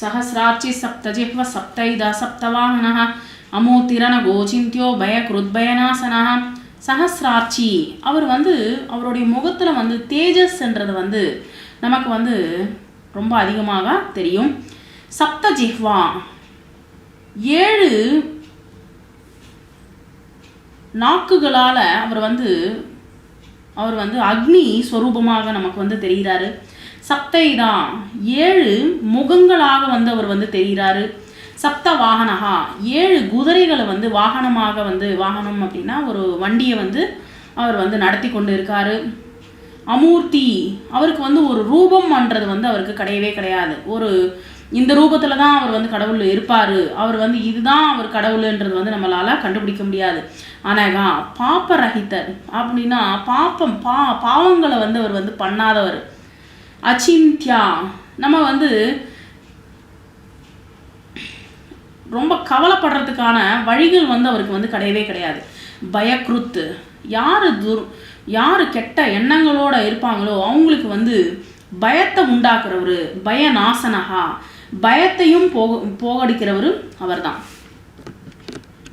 சஹஸ்ராட்சி சப்தஜிஹ்வ சப்தைதா சப்தவாஹனः அமூத்திரன கோச்சிந்தியோ பயக்ருத்பயநாசனः. சஹஸ்ராட்சி அவர் அவருடைய முகத்தில் தேஜஸ்ன்றது நமக்கு ரொம்ப அதிகமாக தெரியும். சப்தஜிஹ்வா 7 நாக்குகளால் அவர் அக்னி ஸ்வரூபமாக நமக்கு தெரிகிறாரு. சப்தைதா 7 முகங்களாக அவர் தெரிகிறாரு. சப்த வாகனஹா 7 குதிரைகளை வாகனமாக வாகனம் அப்படின்னா ஒரு வண்டியை அவர் நடத்தி கொண்டு இருக்காரு. அமூர்த்தி அவருக்கு ஒரு ரூபம்ன்றது அவருக்கு கிடையவே கிடையாது. ஒரு இந்த ரூபத்தில் தான் அவர் கடவுள் இருப்பார். அவர் இதுதான் அவர் கடவுள்ன்றது நம்மளால் கண்டுபிடிக்க முடியாது. ஆனாகா பாப்பரஹிதர் அப்படின்னா பாவங்களை அவர் பண்ணாதவர். அச்சிந்தியா நம்ம ரொம்ப கவலைப்படுறதுக்கான வழிகள் அவருக்கு கிடையவே கிடையாது. பயக்ருத்து யார் கெட்ட எண்ணங்களோட இருப்பாங்களோ அவங்களுக்கு பயத்தை உண்டாக்குறவர். பயநாசனஹா பயத்தையும் போகடிக்கிறவர் அவர் தான்.